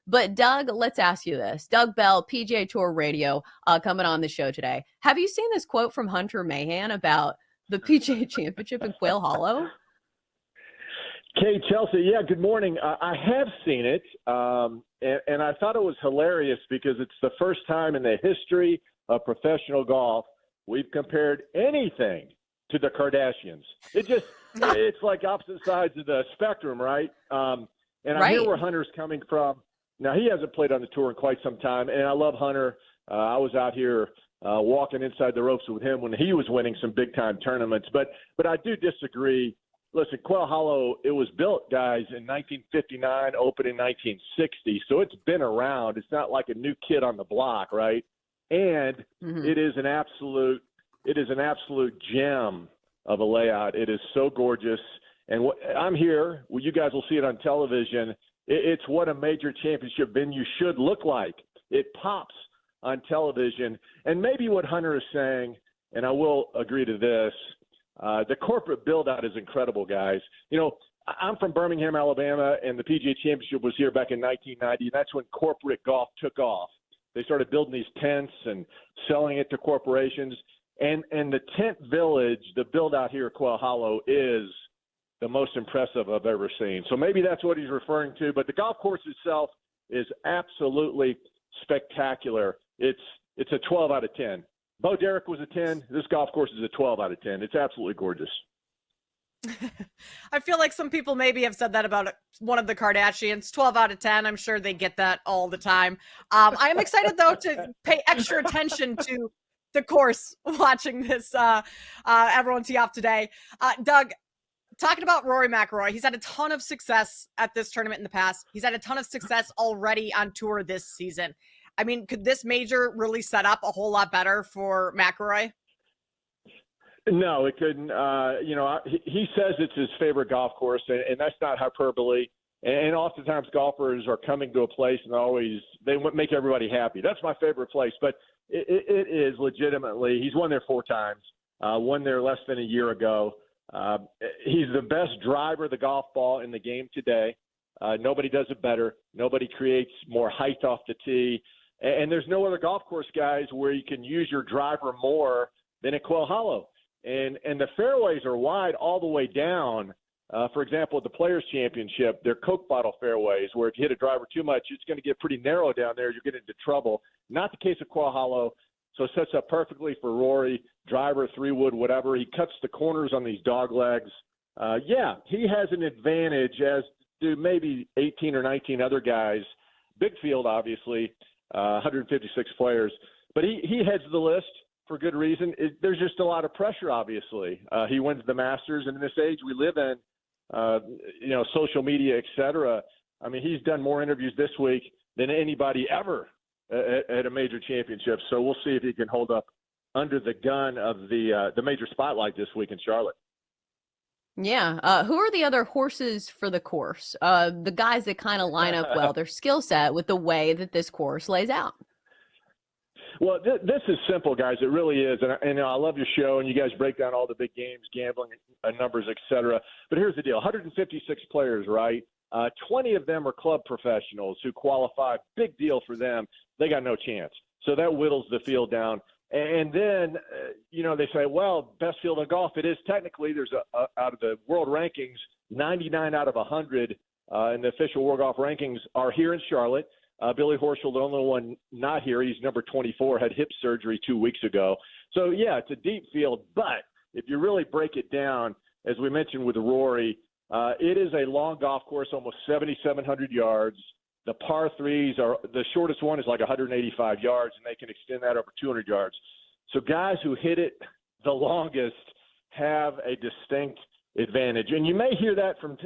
But Doug, let's ask you this. Doug Bell, PGA Tour Radio, coming on the show today. Have you seen this quote from Hunter Mahan about the PGA Championship in Quail Hollow? Hey, Chelsa. Yeah, good morning. I have seen it, and I thought it was hilarious because it's the first time in the history of professional golf we've compared anything to the Kardashians. It's like opposite sides of the spectrum, right? And I hear where Hunter's coming from. Now, he hasn't played on the tour in quite some time, and I love Hunter. I was out here walking inside the ropes with him when he was winning some big-time tournaments. But I do disagree. Listen, Quail Hollow, it was built, guys, in 1959, opened in 1960, so it's been around. It's not like a new kid on the block, right? And it is an absolute gem of a layout. It is so gorgeous. And I'm here. Well, you guys will see it on television. It's what a major championship venue should look like. It pops on television. And maybe what Hunter is saying, and I will agree to this, the corporate build-out is incredible, guys. You know, I'm from Birmingham, Alabama, and the PGA Championship was here back in 1990, and that's when corporate golf took off. They started building these tents and selling it to corporations. And the tent village, the build-out here at Quail Hollow is the most impressive I've ever seen. So maybe that's what he's referring to. But the golf course itself is absolutely spectacular. It's a 12 out of 10. Bo Derek was a 10. This golf course is a 12 out of 10. It's absolutely gorgeous. I feel like some people maybe have said that about one of the Kardashians. 12 out of 10. I'm sure they get that all the time. I am excited, though, to pay extra attention to the course watching this everyone tee off today. Doug, talking about Rory McIlroy, he's had a ton of success at this tournament in the past. He's had a ton of success already on tour this season. I mean, could this major really set up a whole lot better for McIlroy? No, it couldn't. He says it's his favorite golf course, and that's not hyperbole. And oftentimes golfers are coming to a place and they make everybody happy. That's my favorite place, but it is legitimately. He's won there 4 times. Won there less than a year ago. He's the best driver of the golf ball in the game today. Nobody does it better. Nobody creates more height off the tee. And there's no other golf course, guys, where you can use your driver more than at Quail Hollow. And the fairways are wide all the way down. For example, at the Players Championship, they're Coke bottle fairways where if you hit a driver too much, it's going to get pretty narrow down there. You're getting into trouble. Not the case of Quail Hollow. So it sets up perfectly for Rory, driver, 3-wood, whatever. He cuts the corners on these dog legs. He has an advantage, as do maybe 18 or 19 other guys. Big field, obviously, 156 players. But he heads the list for good reason. There's just a lot of pressure, obviously. He wins the Masters, and in this age we live in, social media, et cetera. I mean, he's done more interviews this week than anybody ever at a major championship. So we'll see if he can hold up under the gun of the major spotlight this week in Charlotte. Yeah. Who are the other horses for the course? The guys that kind of line up well, their skill set with the way that this course lays out. Well, this is simple, guys. It really is. And I love your show, and you guys break down all the big games, gambling numbers, et cetera. But here's the deal. 156 players, right? 20 of them are club professionals who qualify. Big deal for them. They got no chance. So that whittles the field down. And then, they say, well, best field in golf. It is technically. There's out of the world rankings, 99 out of 100 in the official World Golf rankings are here in Charlotte. Billy Horschel, the only one not here, he's number 24, had hip surgery 2 weeks ago. So, yeah, it's a deep field. But if you really break it down, as we mentioned with Rory, it is a long golf course, almost 7,700 yards. The par threes are – the shortest one is like 185 yards, and they can extend that over 200 yards. So guys who hit it the longest have a distinct advantage. And you may hear that from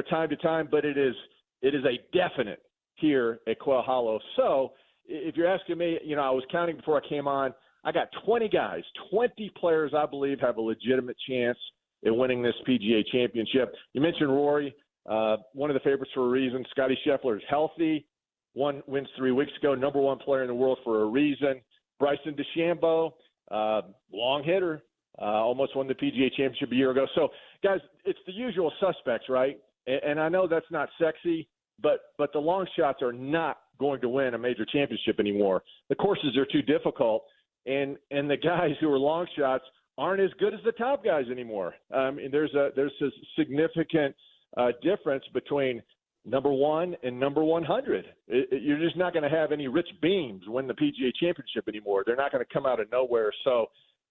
time to time, but it is a definite here at Quail Hollow. So if you're asking me, I was counting before I came on. I got 20 guys, 20 players I believe have a legitimate chance at winning this PGA Championship. You mentioned Rory, one of the favorites for a reason. Scotty Scheffler is healthy. Wins 3 weeks ago, number 1 player in the world for a reason. Bryson DeChambeau, long hitter, almost won the PGA Championship a year ago. So, guys, it's the usual suspects, right? And I know that's not sexy, but the long shots are not going to win a major championship anymore. The courses are too difficult, and the guys who are long shots aren't as good as the top guys anymore. There's a significant difference between number 1 and number 100. You're just not going to have any Rich Beams win the PGA Championship anymore. They're not going to come out of nowhere. So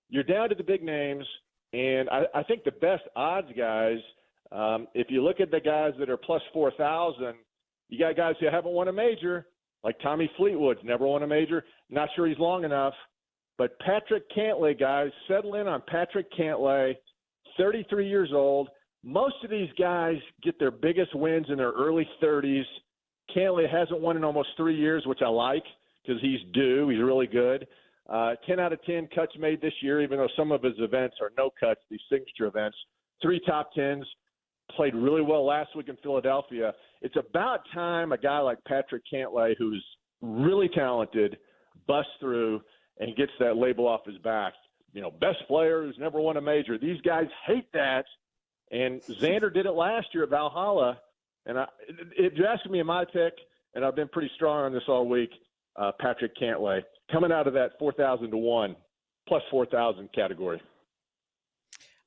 you're down to the big names, and I think the best odds guys, if you look at the guys that are plus 4,000, you got guys who haven't won a major, like Tommy Fleetwood's never won a major. Not sure he's long enough. But Patrick Cantlay, guys, settle in on Patrick Cantlay, 33 years old. Most of these guys get their biggest wins in their early 30s. Cantlay hasn't won in almost 3 years, which I like because he's due. He's really good. 10 out of 10 cuts made this year, even though some of his events are no cuts, these signature events. 3 top 10s. Played really well last week in Philadelphia. It's about time a guy like Patrick Cantlay, who's really talented, busts through and gets that label off his back. Best player who's never won a major. These guys hate that. And Xander did it last year at Valhalla. And if you're asking me in my pick, and I've been pretty strong on this all week, Patrick Cantlay, coming out of that 4,000 to 1, plus 4,000 category.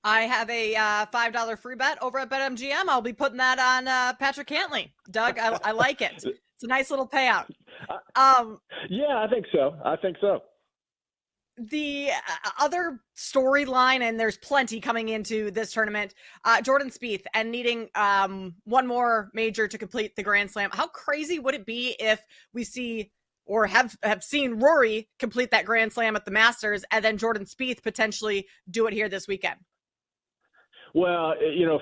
I have a $5 free bet over at BetMGM. I'll be putting that on Patrick Cantlay. Doug, I like it. It's a nice little payout. Yeah, I think so. The other storyline, and there's plenty coming into this tournament, Jordan Spieth and needing one more major to complete the Grand Slam. How crazy would it be if we see or have seen Rory complete that Grand Slam at the Masters and then Jordan Spieth potentially do it here this weekend? Well,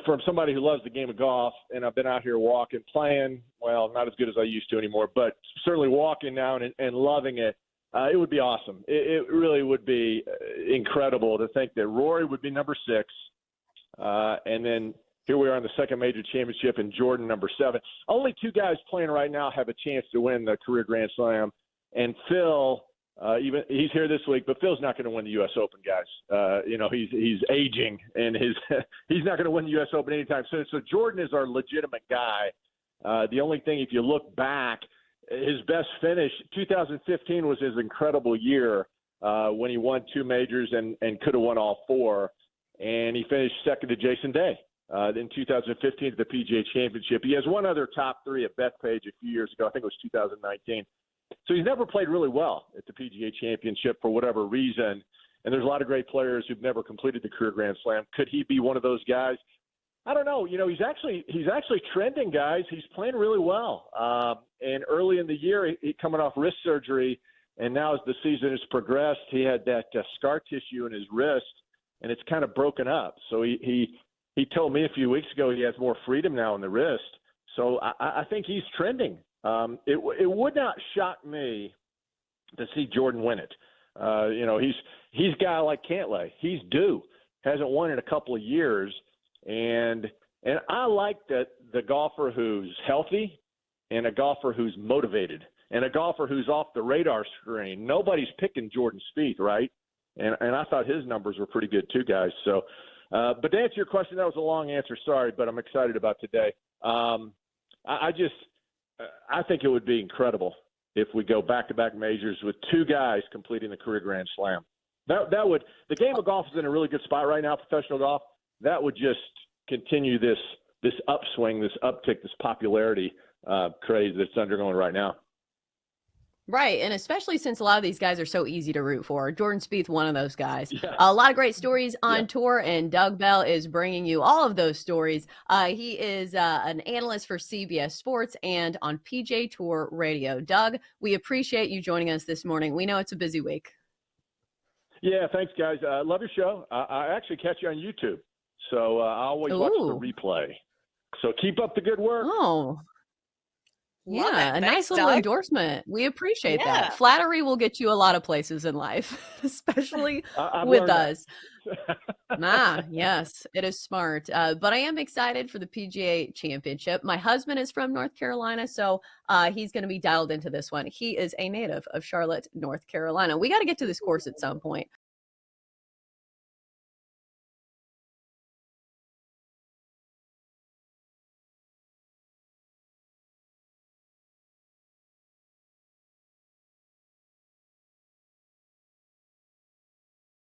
from somebody who loves the game of golf, and I've been out here walking, playing, well, not as good as I used to anymore, but certainly walking now and loving it. It would be awesome. It really would be incredible to think that Rory would be number 6, and then here we are in the second major championship, and Jordan number 7. Only 2 guys playing right now have a chance to win the career Grand Slam, and Phil, he's here this week, but Phil's not going to win the U.S. Open, guys. He's aging, and he's not going to win the U.S. Open anytime soon. So Jordan is our legitimate guy. The only thing, if you look back, his best finish, 2015 was his incredible year when he won 2 majors and could have won all 4. And he finished second to Jason Day in 2015 at the PGA Championship. He has one other top 3 at Bethpage a few years ago. I think it was 2019. So he's never played really well at the PGA Championship for whatever reason. And there's a lot of great players who've never completed the career Grand Slam. Could he be one of those guys? I don't know. He's actually trending, guys. He's playing really well. And early in the year, he coming off wrist surgery, and now as the season has progressed, he had that scar tissue in his wrist, and it's kind of broken up. So he told me a few weeks ago he has more freedom now in the wrist. So I think he's trending. It would not shock me to see Jordan win it. He's a guy like Cantlay. He's due. Hasn't won in a couple of years. And I like that the golfer who's healthy and a golfer who's motivated and a golfer who's off the radar screen. Nobody's picking Jordan Spieth, right? And I thought his numbers were pretty good too, guys. So, but to answer your question, that was a long answer. Sorry, but I'm excited about today. I think it would be incredible if we go back-to-back majors with 2 guys completing the career Grand Slam. That would – the game of golf is in a really good spot right now, professional golf. That would just continue this upswing, this uptick, this popularity craze that's undergoing right now. Right, and especially since a lot of these guys are so easy to root for. Jordan Spieth, one of those guys. Yeah. A lot of great stories on tour, and Doug Bell is bringing you all of those stories. He is an analyst for CBS Sports and on PGA Tour Radio. Doug, we appreciate you joining us this morning. We know it's a busy week. Yeah, thanks, guys. Love your show. I actually catch you on YouTube, so I always watch the replay. So keep up the good work. Oh, Love yeah, it. a Thanks, nice little Doug. endorsement. We appreciate Yeah. that. Flattery will get you a lot of places in life, especially I've with learned us. that. Yes, it is smart. But I am excited for the PGA Championship. My husband is from North Carolina, so he's going to be dialed into this one. He is a native of Charlotte, North Carolina. We got to get to this course at some point.